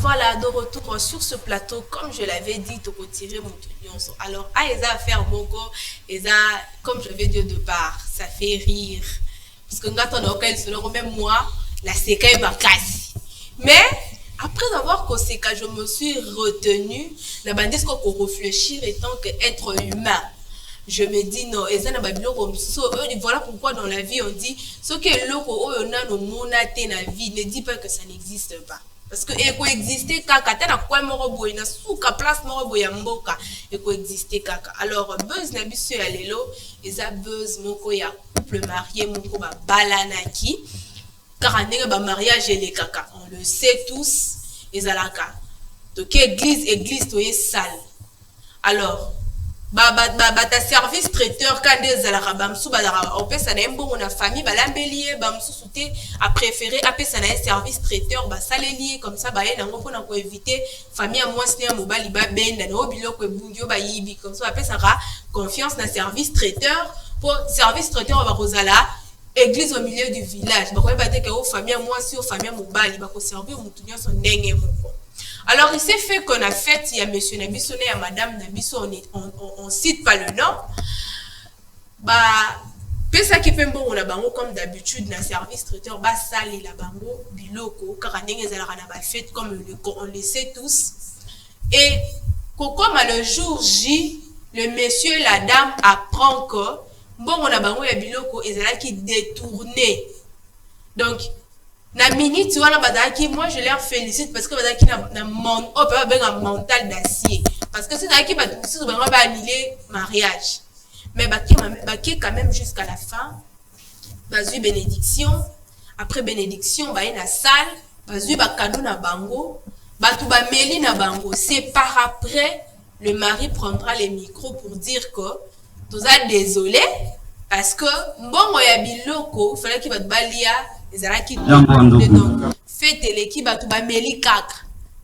voilà, de retour sur ce plateau, comme je l'avais dit, tu peux tirer mon tunion. Alors, Eza faire mon corps, Eza, comme je l'avais dit au départ, ça fait rire. Parce que quand on a aucun solo, même moi, la séca est ma casse. Mais, après avoir causé, je me suis retenue, la bandit qu'on réfléchir étant qu'être humain. Je me dis non, voilà pourquoi dans la vie on dit ce qui est loco, on a nos monatés dans la vie, ne dis pas que ça n'existe pas. Parce que il coexister kaka, t'as quoi morobo, il a souka place morobo ya mboka, il coexister kaka. Alors buzz na biso ya lelo, eza buzz moko ya couple marié moko ba balanaki, car un ba mariage les kaka, on le sait tous, ezalaka. Donc église toye sale. Alors ta service traiteur quand des alara bamsou badara on peut ça n'importe on a famille balambelier bamsou souté a préféré après ça n'a service traiteur ba salelier comme ça ba yena ngoko na ko éviter famille à moi c'est un mobile ba benda no biloko ebungio ba yibi comme ça après ça confiance na service traiteur pour service traiteur on va rozala église au milieu du village ba ko ba te que au famille à moi si au famille mobile ba ko servir mutu nyonso ndenge moko. Alors, il s'est fait qu'on a fait, il y a monsieur Nabiso, il y a madame Nabiso, on cite pas le nom. Bah, pesa qui fait bon, on a bango comme d'habitude, dans le service traiteur, bah, sali la bango, biloko, car on a fait comme on le sait tous. Et, comme le jour J, le monsieur et la dame apprend que, bon, on a bango, il y a biloko, et c'est là qui détourné. Donc, na minute wana badaki moi je leur félicite parce que badaki na mental d'acier parce que c'est daki ba annuler mariage mais baki quand même jusqu'à la fin bazu bénédiction après bénédiction ba na salle bazu ba cadeau na bango batu ba meli na bango c'est par après le mari prendra les micros pour dire que toza désolé parce que mbongo ya biloko fallait qu'il va balia ezalaki donc fête l'équipe batu ba meli kaka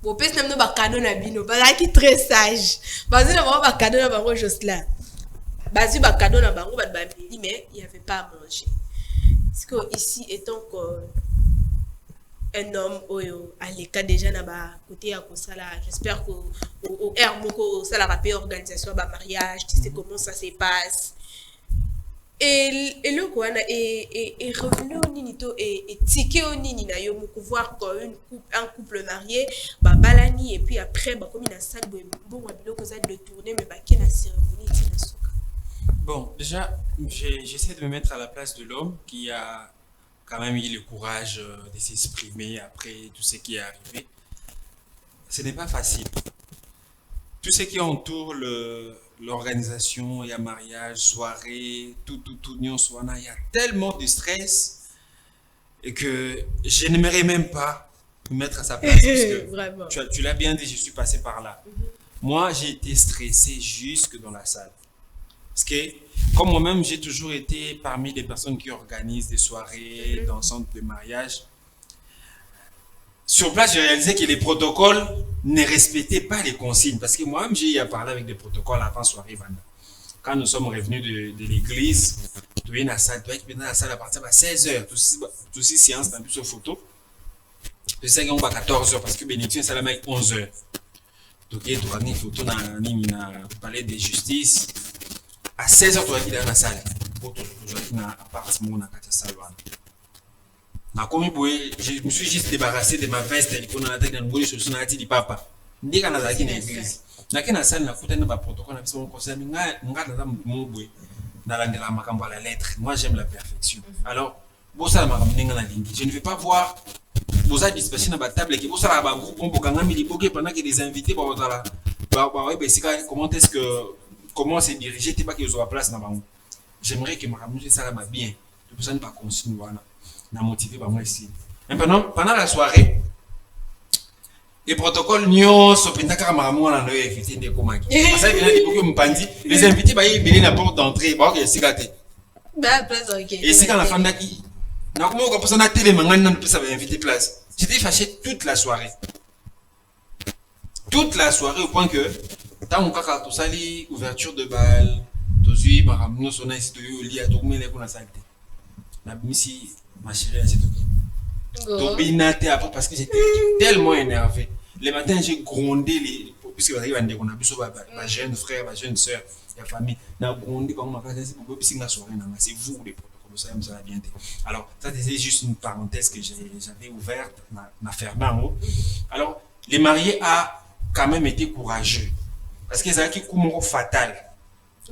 bo pesa namno ba cadeau na bino bazaki très sage bazi na ba cadeau na bango Jocelyn bazi ba cadeau na bango ba meli mais il y avait pas à manger parce que ici étant un homme oyo aleka déjà na ba côté ya kosala j'espère que au air moko ça la rappel organisation ba mariage tu sais comment ça se passe. Et le quoi est revenu au ninito et ticket au nini na yo pour voir un couple marié ba balani et puis après ba comme il a salle bon biloko ça de tourner mais ba qui na cérémonie tina soka. Bon, déjà j'essaie de me mettre à la place de l'homme qui a quand même eu le courage de s'exprimer après tout ce qui est arrivé. Ce n'est pas facile. Tout ce qui entoure l'organisation, il y a mariage, soirée, tout, il y a tellement de stress et que je n'aimerais même pas me mettre à sa place parce que tu l'as bien dit, je suis passé par là. Moi, j'ai été stressé jusque dans la salle. Parce que, comme moi-même, j'ai toujours été parmi les personnes qui organisent des soirées dans le centre de mariage. Sur place, j'ai réalisé que les protocoles ne respectaient pas les consignes. Parce que moi-même, j'ai parlé avec des protocoles avant soirée Vanda. Quand nous sommes revenus de l'église, tu es dans la salle à partir de 16h. Tout ces séances, dans plus de photos. Je sais qu'on va à 14h parce que bénédiction, c'est à 11h. Donc, tu as une photo dans le palais de justice. À 16h, tu vas être dans la salle. Tu vas être dans l'appartement, dans la salle. Je me suis juste débarrassé de ma veste et de la tête dans le sur son attitude papa. Dès qu'on a la l'église, la salle n'a pas de protocole, la lettre. Moi, j'aime la perfection. Alors, je ne vais pas voir vos dispersion dans la table et que vous savez, pendant que les invités comment se diriger, tu pas qu'ils soient à place. J'aimerais que ma ça va bien. De pour ça, ne pas continuer. N'a motivé par moi ici. Maintenant, pendant la soirée, les protocoles nyons sont pendant maman on a invité des commandes. Ça vient de beaucoup me pandi. Les invités bah ils viennent la porte d'entrée, bah ok c'est gâté. Et c'est quand la femme d'aki. Na comment on peut na télé mangani na peut ça va inviter place. J'étais fâché toute la soirée. Toute la soirée au point que tant mon kaka tout ça li ouverture de bal, tout suit maramno sona ici au lit à tout mais qu'on a salté. La misi ma chérie, c'est tout. Tobinate après parce que j'étais tellement énervé. les matins, j'ai grondé les, puisque on a ma jeune frère, ma jeune soeur, la famille, on a grondé comme ma frère, c'est vous les protocoles, ça me bien. Alors, ça c'était juste une parenthèse que j'avais ouverte, m'a fermé en haut. Alors, les mariés a quand même été courageux, parce qu'ils avaient un fatal.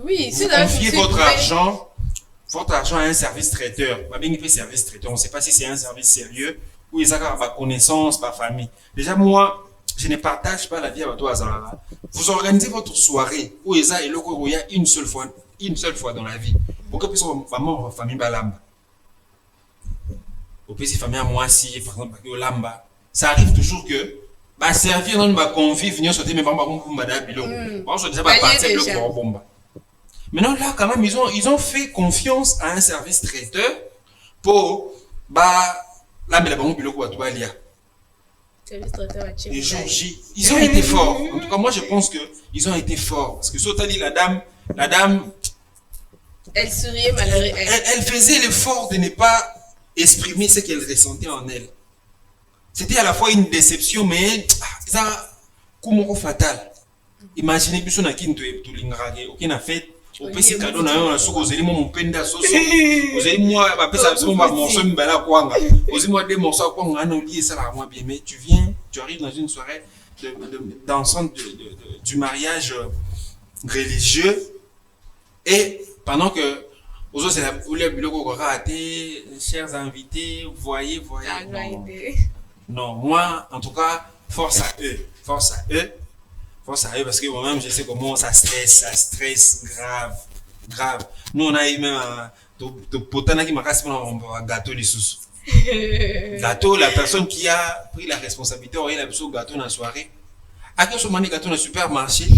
Oui, vous confiez votre argent à un service traiteur. Bien fait service traiteur, on ne sait pas si c'est un service sérieux ou ils ont par connaissance, par famille. Déjà, moi, je ne partage pas la vie à toi. Vous organisez votre soirée où il y a une seule fois dans la vie. Pour que puisse maman famille balamba. Au pays famille à moi si par exemple au lamba, ça arrive toujours que bah servir dans le convive venir sauter mais pas pour madame bilo. Bon, je déjà pas partir le bomba. Maintenant là quand même ils ont fait confiance à un service traiteur pour bah là mais la banque bilo quoi toi lia. Les jours J, ils ont été forts. En tout cas moi je pense que ils ont été forts parce que surtout la dame elle souriait malheureusement. Elle faisait l'effort de ne pas exprimer ce qu'elle ressentait en elle. C'était à la fois une déception mais ça comme fatal. Imaginez que son akin to lingrage aucun a fait au petit cadeau na yo soko zeli mo mpenda soso ozeli moi ba pesa so ba morceau mbala kwanga ozeli moi des morceaux kwanga na oublier ça la moi bien mais tu arrives dans une soirée d'ensemble du mariage religieux et pendant que aux autres c'est la le biloko ko raté chers invités voyez non moi en tout cas force à eux parce que moi-même je sais comment ça stresse grave. Nous on a eu même potana qui m'a cassé un gâteau les sous. Gâteau la personne qui a pris la responsabilité il a besoin gâteau dans la soirée. À quel moment gâteau dans le supermarché?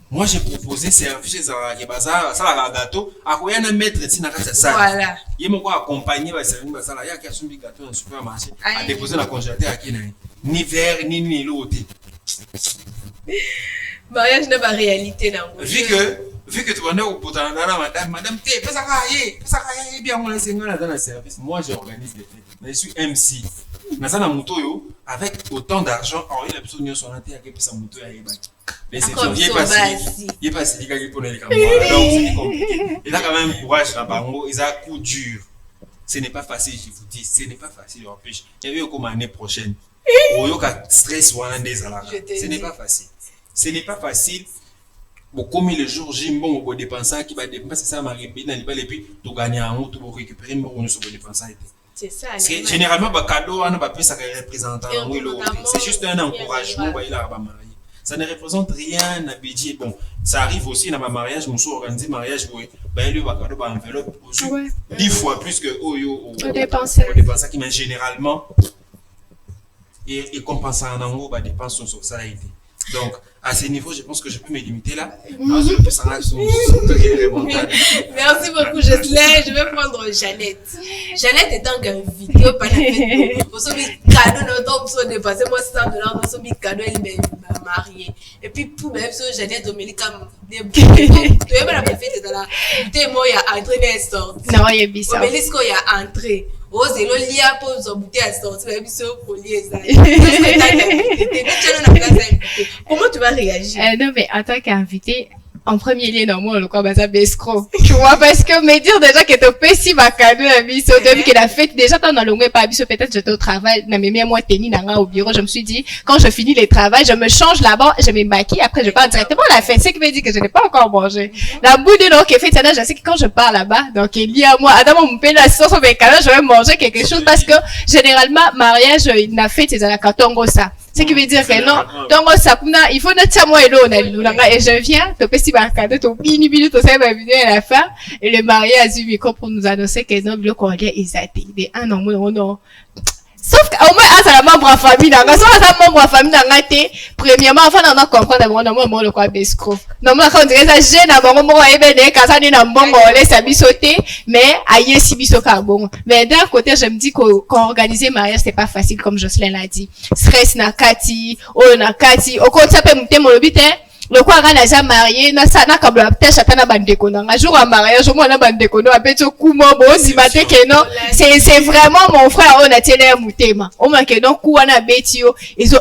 Moi j'ai proposé servir chez un bazar ça la gâteau à quoi un maître ici dans la salle. Voilà. Il m'a quoi accompagner va servir bazar là il y a qui a son gâteau dans le supermarché à déposer dans le congélateur à qui ni verre ni l'autre. Mariage n'est pas réalité là. Vu que tu vas au potin madame t'es pas ça bien on laisse dans le service. Moi j'organise des fêtes. Je suis MC. Dans la moto yo avec autant d'argent, il a besoin de son intérêt avec sa moto mais c'est il est pas si il pour les camarades. Donc c'est compliqué. Il a quand même courage là bango, il a coup dur. Ce n'est pas facile, je vous dis, ce n'est pas facile en plus. Il y a eu comme année prochaine. Stress ce n'est pas facile. Ce n'est pas facile. Bon, comme le jour J, bon, on dépense qui va dépenser ça, ma répète, dans les balles, et puis, tu gagnes un mot, tu vas récupérer, mais on ne se dépense. C'est ça. Généralement, le cadeau, on n'a pas pu ça représenter. C'est juste un encouragement, il a marié. Ça ne représente rien à budget. Bon, ça arrive aussi dans ma mariage, je me suis organisé mariage, oui. Ben, le cadeau, par enveloppe, 10 fois plus que, on dépense qui, mais généralement, et compenser en haut, bah, dépense sur ça a été. Donc, à ce niveau, je pense que je peux me limiter là. Merci beaucoup, Jocelyn. Je vais prendre Jeannette. Jeannette est en vidéo, pas la fête. Pour ce cadeau, notre option dépassé, moi, $100, pour ce cadeau, elle m'a marié. Et puis, pour même ça, Jeannette, Dominique, tu es pas la fête, dans la bouteille, moi, il y a entré, mais sorti. Non, il y a bizarre. Dominique, il y a entré. Oh, c'est le lien pour se bouter à sortir, même si on peut lier ça. Comment tu vas réagir? Non, mais en tant qu'invité, en premier lieu, normalement, le quoi, bah, ça escroc. Tu vois, parce que me dire déjà que tu peux si ma cadeau, la vie, depuis que la fête, déjà, quand dans le pas abisso, peut-être j'étais au travail, mais même moi, tennis, au bureau, je me suis dit, quand je finis le travail, je me change là-bas, je me maquille, après, je pars directement à la fête. Ce qui veut dire que je n'ai pas encore mangé. La bout de l'eau qui est faite, je sais que quand je pars là-bas, donc, il y a moi, Adam, mon père, la sauce, mes canards, je vais manger quelque chose parce que, généralement, mariage, il n'a fait, c'est dans la carton, ça. Ce qui veut dire que non, donc il faut notre moi et je viens, te petit barcade, te bini te sais ma vidéo à la fin, et le marié a du micro pour nous annoncer que non, le courrier est athée. Non. Sauf qu'au moins, ça la membre en famille, ça membre en famille, premièrement, enfin, on a compris d'abord, le quoi, bescro. Normalement, quand on dirait ça, j'ai d'abord, moi, quand ça n'est pas bon, on laisse à sauter, mais aïe, si biso carbone. Mais d'un côté, je me dis qu'organiser mariage, c'est pas facile, comme Jocelyn l'a dit. Stress na kati, au contraire, peut monter mon but, le quoi on a déjà marié na ça na kabla peut-être atana bandeko na jour à mariage au moins na bandeko no apeto kumo bo si bate que non c'est vraiment mon frère on a télé mutema au moins que non ku wana betio ils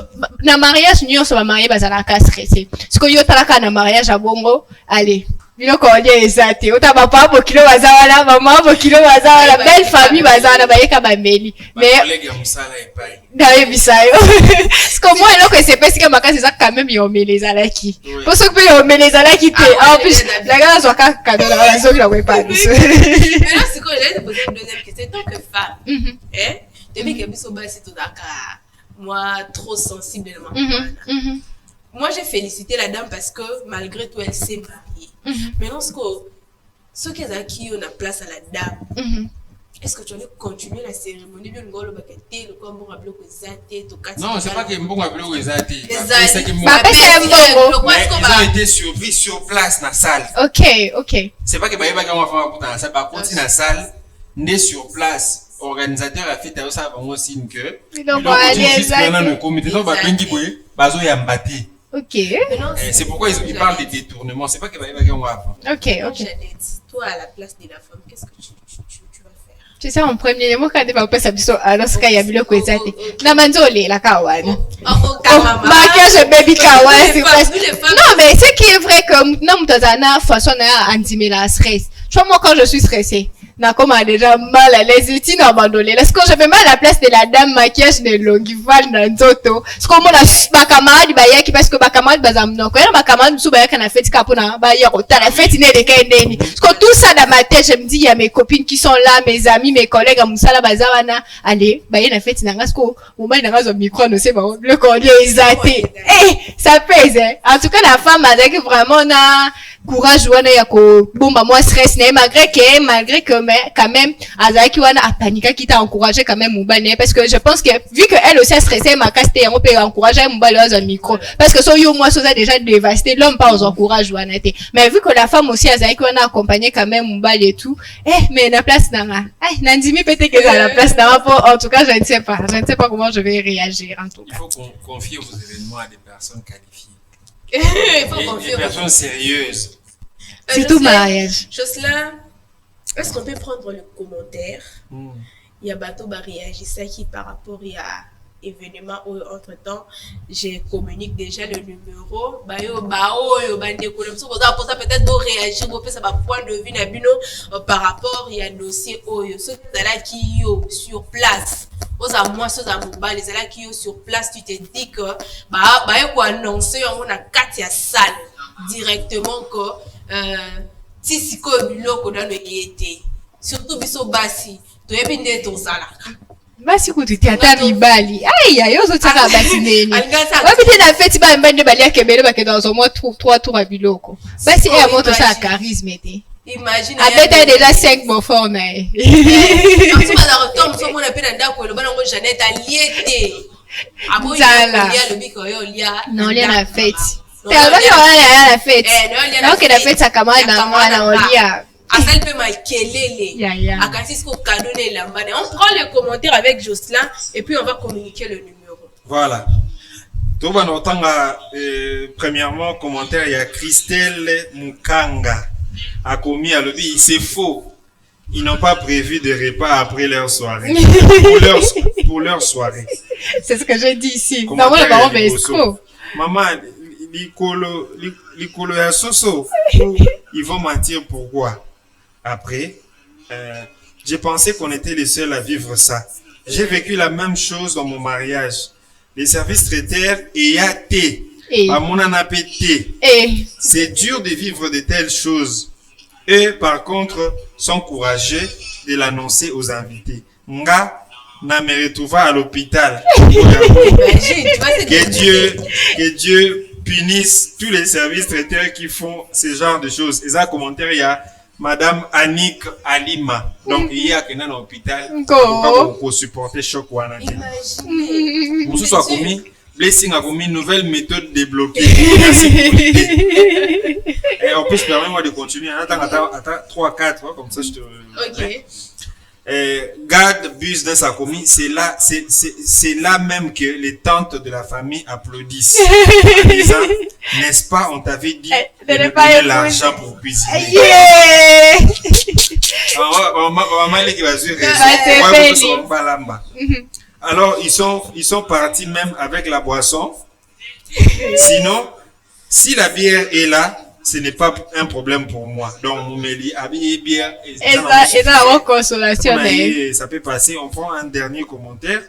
na mariage nyo so ba marié bazala ka stressé parce que yo talaka na mariage à bongo allez biloko olie ezate ota papa bokilo bazala maman bokilo bazala belle famille bazala bayeka bameli mais collègue ya musala epai d'ailleurs bisayo parce que moi eloko esepesi ka makasi eza quand même yomele ezalaki po soki mpe yomele ezalaki te en plus la gars azwaka cadeau na la zoki na kwepa biso maintenant sikoyo j'allais te poser une deuxième question tant que femme depuis que biso basi tozalaka moi trop sensible na maman moi j'ai félicité la dame parce que malgré tout elle s'est mariée maintenant ce qui est acquis on a place à la dame est-ce que tu allais continuer la cérémonie bien ngolo bakete le quoi mbonga bloco ezate to kati non c'est pas que mbonga bloco ezate c'est que mbonga ils ont été surpris sur place na salle ok c'est pas que bayeba ka mwa kuta na salle ba continue na salle né sur place organisateur a fait ça bango signe que donc allez le comité donc ba bengi boye bazo yamba te. Ok. C'est pourquoi ils parlent de détournement. C'est pas que ok. Toi, à la place de la femme, qu'est-ce que tu vas faire? Tu sais, en premier lieu, quand tu vas passer à lorsqu'il y a eu le côté, Namanzole, la kawana. Maquillage baby kawana, c'est presque. Non, mais ce qui est vrai que nous, dans façon à antimer la stress. Tu vois, moi, quand je suis stressée, na comme déjà mal à l'aise et tino abandonné. Est-ce que je fais mal à la place de la dame maquillage de longival dans Zoto? Est-ce que mon ma camarade bayaki parce que ma camarade bazam non. Quand ma camarade sous bayaki na fête kapona bayako ta la fête n'est de kendeni. Parce que tout ça dans ma tête, je me dis il y a mes copines qui sont là, mes amis, mes collègues à Moussala bazawana. Allez, baye na fête na ngasko. Mon mari na ngazo micro no c'est bon. Le collier isaté. Ça pèse. En tout cas la femme avec vraiment na courage wana ya ko bomba moi stress né malgré que mais quand même azaki wana a paniqué qui t'a encouragé quand même Mubane parce que je pense que vu que elle aussi a stressé ma caste on peut encourager Mubane dans un micro parce que so yo moi ça déjà dévasté l'homme pas aux encourage wana té mais vu que la femme aussi azaki wana accompagné quand même Mubane et tout mais la place nanga nandimi peut-être que à la place nanga en tout cas je ne sais pas comment je vais réagir en tout cas. Il faut confier vos événements à des personnes qualifiées. Il faut confier des personnes sérieuses. Surtout mariage. Jocelyn, est-ce qu'on peut prendre le commentaire? Il y a Bateau réagit ça qui par rapport à événement où entre temps je communique déjà le numéro peut-être pour réagir ça va point de vue nabino par rapport il y a dossier oyo ceux qui yo sur place aux à moi ceux à mobile les là qui yo sur place tu te dis que quoi annoncer on a 4 ya salle directement que si siko biloko dans le été surtout biso basi to yebinde to salaka basi kututi ata mibali yo zo tsaka basi neni wabite na fête ba mbende bali akebele ba ke dans au moins 3 tours à biloko basi et à moto ça charisme té imagine abeta déjà 5 bofort na tu vas retomber sur mon appel ndako le bana ngo Jeannette aliété abo ya le biko yo lia non lia na fête c'est la fête donc la fête ça camarade na mwana olia Asal peut makelele. Akasisko kadone lambane. On prend les commentaires avec Jocelyn et puis on va communiquer le numéro. Voilà. Toba notanga premièrement commentaire il y a Christelle Mukanga a commis à lobby c'est faux. Ils n'ont pas prévu de repas après leur soirée. pour leur soirée. C'est ce que j'ai dit ici. Non, moi, maman, l'icolo ya soso. Ils vont mentir pourquoi? Après, j'ai pensé qu'on était les seuls à vivre ça. J'ai vécu la même chose dans mon mariage. Les services traiteurs et athées. À mon anapété. C'est dur de vivre de telles choses. Eux, par contre, sont courageux de l'annoncer aux invités. Nga na me retrouva à l'hôpital. Que Dieu punisse tous les services traiteurs qui font ce genre de choses. Et ça, commentaire, il y a Madame Annick Alima. Donc, il y a quelqu'un dans l'hôpital pour supporter choc ou un Pour ce soit commis, Blessing a commis une nouvelle méthode débloquée. Et en plus, permets-moi de continuer. Attends, 3-4, comme ça je te... Ok. garde bus dans sa commis, c'est là même que les tantes de la famille applaudissent. En disant, n'est-ce pas, on t'avait dit de ne nous pas donner épouser. l'argent pour cuisiner. Yeah! Alors, ils sont partis même avec la boisson. Sinon, si la bière est là, ce n'est pas un problème pour moi. Donc, Moumeli, habillé bière. Et ça, la consolation. Ça peut passer. On prend un dernier commentaire.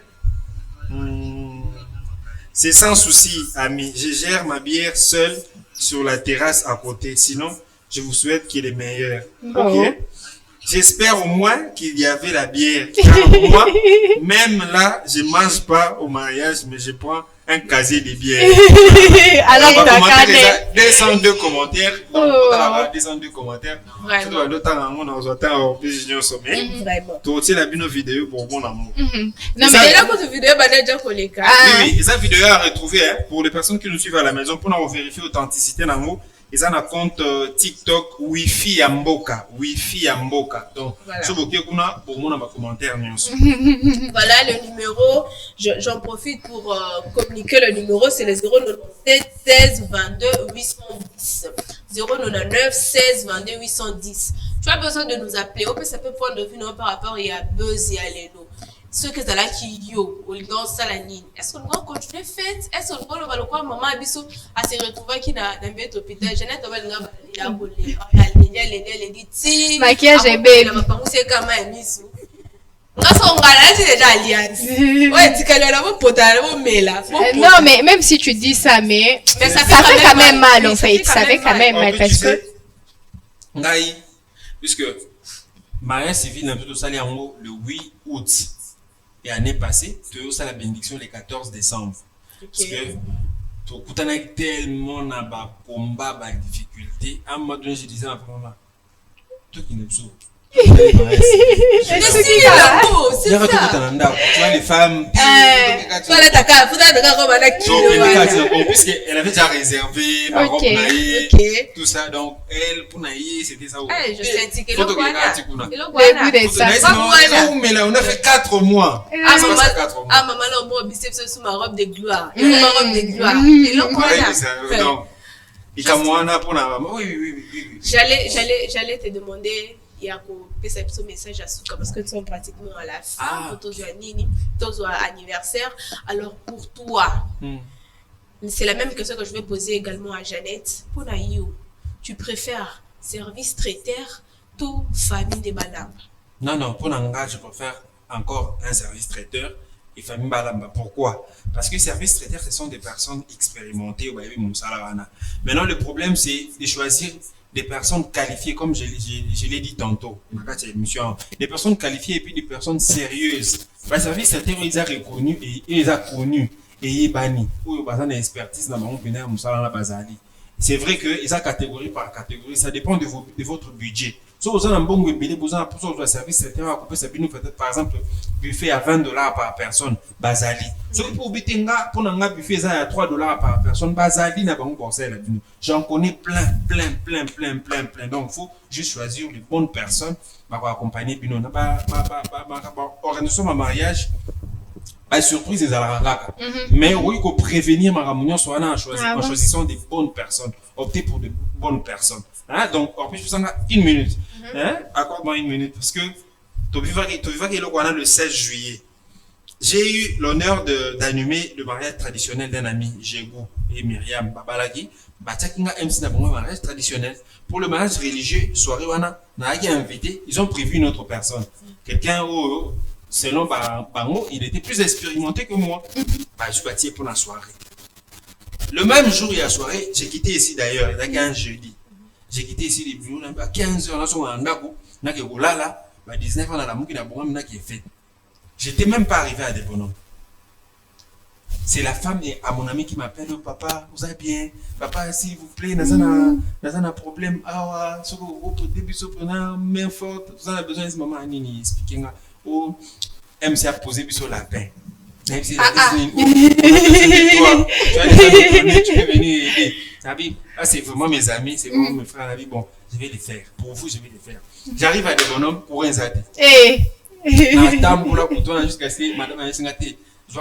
C'est sans souci, ami. Je gère ma bière seule sur la terrasse à côté. Sinon, je vous souhaite qu'il est meilleur. Ok. J'espère au moins qu'il y avait la bière. Car moi, même là, je mange pas au mariage, mais je prends un casier de bière. Alors, on va commenter déjà 202 commentaires. Donc, on va 202 commentaires. Vraiment. Vraiment. Tu aussi la bino vidéo pour bon amour. Non, mais là, quand tu vidéo, bah, déjà, qu'on les cas. Oui, et cette vidéo à retrouver, hein, pour les personnes qui nous suivent à la maison, pour nous vérifier l'authenticité d'amour. Ils ont un compte TikTok Wi-Fi Yamboka. Wi-Fi Yamboka. Donc, je vous dis pour mon commentaire. Voilà le numéro. J'en profite pour communiquer le numéro. C'est le 097 16 22 810. 099 16 22 810. Tu as besoin de nous appeler. Ça peut prendre de vue par rapport à Buzz et à Leno. Ceux qui sont là qui yo, au lieu salanine. Est-ce qu'on va continuer fête? Est-ce qu'on va le croire maman Abisso à se retrouver qui n'a pas d'hôpital? Jeannette va le maquillage est belle. Non, mais même si tu dis ça, mais ça fait quand même mal en fait. Ça fait quand même mal parce que. Puisque mariage civil n'a plutôt salé en haut le 8 août. Et l'année passée, tu as eu la bénédiction le 14 décembre. Parce que tu as tellement de combat, de difficultés. À un moment donné, je disais à ma maman, toi qui n'es pas c'est ça. Tu vois les femmes. Puisqu'elle avait déjà réservé ma robe naïe, tout ça. Donc, elle, pour naïe, c'était ça. Je sais que mais là, on a fait 4 mois. Ah, maman, là, moi, biceps sous ma robe de gloire. Ma robe de gloire. Et là, donc, j'allais te demander. Il y a un message à Souka parce que nous sommes pratiquement à la fin. Pour ton anniversaire. Alors, pour toi, c'est la même question que je vais poser également à Jeannette. Pour Naïo, tu préfères service traiteur ou famille de Balamba? Non, pour Nanga, je préfère encore un service traiteur et famille Balamba. Pourquoi? Parce que service traiteur, ce sont des personnes expérimentées. Maintenant, le problème, c'est de choisir des personnes qualifiées, comme je l'ai dit tantôt, des personnes qualifiées et puis des personnes sérieuses. Le service traiteur, ils ont reconnu et ils ont connu et ils ont banni. Ou ils ont une expertise dans mon pénal, c'est vrai que ils ont catégorie par catégorie, ça dépend de votre budget. Si vous avez un bon budget, vous avez un service traiteur, par exemple, buffet à $20 par personne, Basali. Si vous avez un buffet à $3 par personne, Basali n'a pas un conseil. J'en connais plein. Donc, il faut juste choisir les bonnes personnes pour accompagner. Organisation de mariage, surprise, c'est à mais oui, il faut prévenir ma réunion soit en choisissant des bonnes personnes. Optez pour de bonnes personnes. Donc, en plus, je vous en 1 minute. Accorde-moi 1 minute parce que tu vas le 16 juillet. J'ai eu l'honneur d'animer le mariage traditionnel d'un ami, Jégou et Myriam Babalagi. Mariage traditionnel. Pour le mariage religieux, soirée, invité, ils ont prévu une autre personne. Quelqu'un selon Bango, il était plus expérimenté que moi. Je suis parti pour la soirée. Le même jour, il y a la soirée, j'ai quitté ici d'ailleurs, il y a un jeudi. J'ai quitté ici les bureaux, à 15h, là, sur un dago, à 19h, on a la mouki, qui est faite. J'étais même pas arrivé à des bonhommes. C'est la femme et à mon ami qui m'appelle, papa, vous allez bien? Papa, s'il vous plaît, dans un problème, au début, main forte, vous avez besoin de maman, Nini, expliquer. MC a posé sur la paix. Tu peux venir aider. C'est vraiment mes amis, c'est vraiment mes frères. Bon, je vais les faire. Pour vous, je vais les faire. J'arrive à des bonhommes pour un zadé. Madame, pour la couteau, jusqu'à ce que madame a dit, je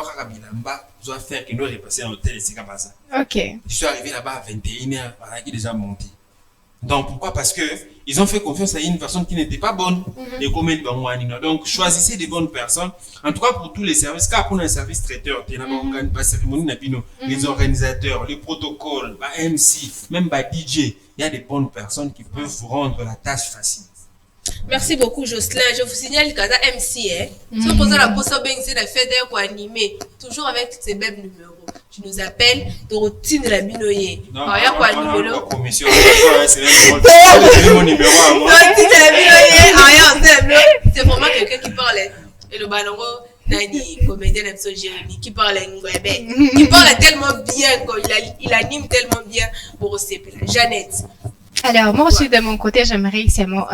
dois faire qu'il doit repasser dans l'hôtel et c'est comme ça. Ok. Je suis arrivé là-bas à 21h, il est déjà monté. Donc pourquoi? Parce que ils ont fait confiance à une personne qui n'était pas bonne. Et comme elle va donc choisissez des bonnes personnes. En tout cas pour tous les services, car pour un service traiteur, les organisateurs, les protocoles, MC, même DJ, il y a des bonnes personnes qui peuvent vous rendre la tâche facile. Merci beaucoup, Jocelyn. Je vous signale qu'à MC, si vous posez la poste c'est la fête pour animer, toujours avec ces mêmes numéros. Tu nous appelles, Dorotine la Binoye. Non, il y a quoi numéro? Commission, c'est mon numéro à moi. Dorotine la Binoye, c'est vraiment quelqu'un qui parle. Et le balongo, Nani, comédien de Jérémy, qui parle Ngwebe. Il parle tellement bien, il anime tellement bien. Pour Jeannette. Alors, moi aussi, de mon côté, j'aimerais seulement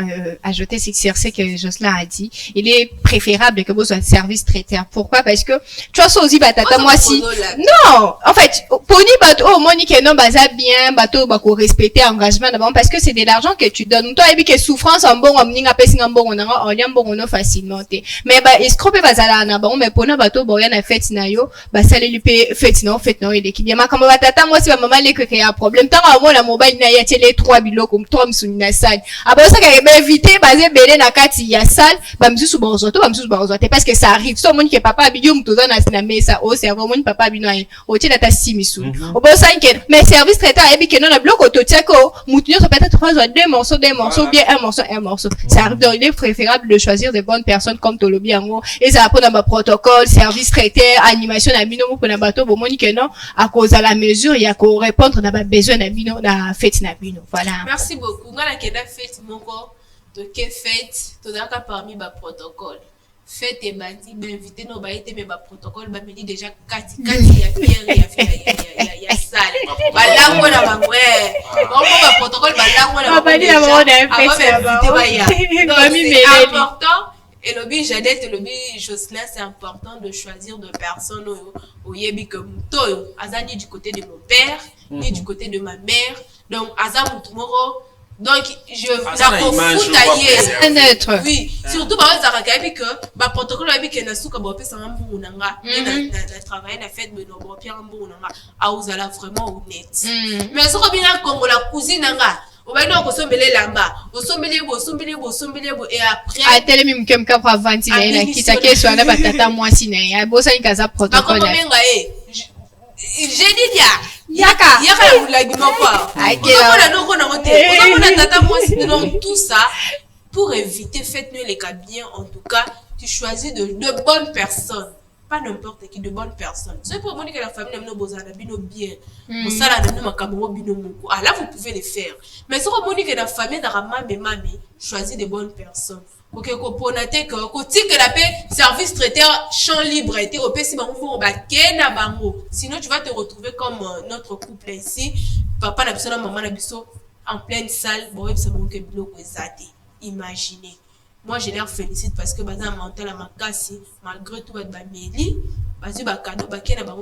ajouter sur ce que Jocelyn a dit. Il est préférable que vous soyez service traiteur. Pourquoi? Parce que, tu vois, ça aussi, batata, moi si. Non! En fait, pour ni bateau, au moins, ni que non, baza bien, bateau, bah, qu'on respecter engagement d'abord, parce que c'est de l'argent que tu donnes. Toi, et puis que souffrance en bon, on n'inga pas si en bon, on y a bon, on facilement, mais, bah, escroper bazala en abon, mais pour nous, bateau, bon, y'en a fait, nayo, bah, ça les lui paye, fait, non, il est qui bien. Ma, comme batata, moi, si ma maman, les qu'il y a un problème, tant à moi, la mobile, n'a y a les 3 biloko, comme sunina sal. Après ça, quand il invité, basé belé na kati ya sal, bah, m'su sous bonzoto, parce que ça arrive. So, mon qui papa abidjo, m'toza na mesa, oh, c'est vraiment papa abidjo, oh, tiens, ta simisu. Au bon, ça, mais service traiteur, et puis que non, la bloc, au totiako, moutinio, ça peut être 3 ou 2 morceaux, bien un morceau. Ça arrive, donc, il est préférable de choisir des bonnes personnes comme Tolobi, en gros, et ça apprend dans ma protocole, service traiteur, animation, na bino, pour na bateau, bon, mon que non, à cause à la mesure, il y a qu'au répondre, na besoin, na bino, na fête, na bino. Voilà. Merci beaucoup. Ngala keda fête moko to ke fête to daka parmi ba protocole. Fête et bandi ba invité no ba été mais ba protocole ba medi déjà kati ya pierre ya sale. Ba lango na ba mwe. Ba protocole ba lango na ba déjà. C'est important. Et lobby Jeannette et lobby Jocelyn, c'est important de choisir de personnes au yebi comme toi, azani du côté de mon père, ni du côté de ma mère. Donc azam tomorrow. Donc je la confute un être. Oui, surtout par exemple ça que ba protocole avec que na suka ba pesa mbu nanga na travailler na fête de no ba pia mbu nanga a uzala vraiment honnête. Mais ça bien Congo la cousine nanga. On va donc sombele lamba, sombele bo et après a tele mi mkem ka kwa vanti na ina kitake so na batata mwasi na ya bosa ikaza protocole. Ba menga j'ai dit yaka la guimapa. Donc tout ça pour éviter faites-nous les cas bien en tout cas, tu choisis de bonnes personnes. Pas n'importe qui, de bonnes personnes. C'est pour moi que la famille n'a pas bino bien. Pour ça, là, là, vous pouvez le faire. Mais c'est pour moi que la famille n'a pas choisi de bonnes personnes. Ok, pour noter que la paix service traiteur champ libre était au PC sinon tu vas te retrouver comme notre couple ici. Papa n'a besoin de maman n'a besoin en pleine salle. Bon, c'est bon que bloc imaginez. Moi, je les félicite parce que bazan mental à ma casse, malgré tout, Méli, parce que cadeau,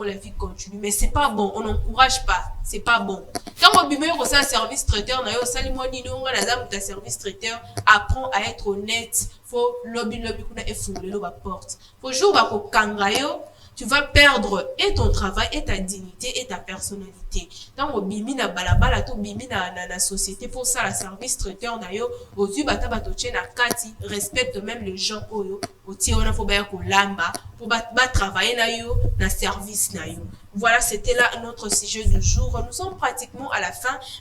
la vie continue. Mais c'est pas bon, on n'encourage pas, c'est pas bon. Quand on bimé au service traiteur, on a eu salimon nino, on a ta service traiteur, apprends à être honnête. Faut lobby qu'on a effondré la porte. Faut jouer au kangayo. Tu vas perdre et ton travail, et ta dignité, et ta personnalité. Dans au bimi na balabala, to bimi na société, pour ça, la service traiteur, d'ailleurs, au du bata batoche na kati, respecte même les gens, au tir, on a faut bien qu'on lamba, pour travailler na yo, na service na yo. Voilà, c'était là notre sujet du jour. Nous sommes pratiquement à la fin,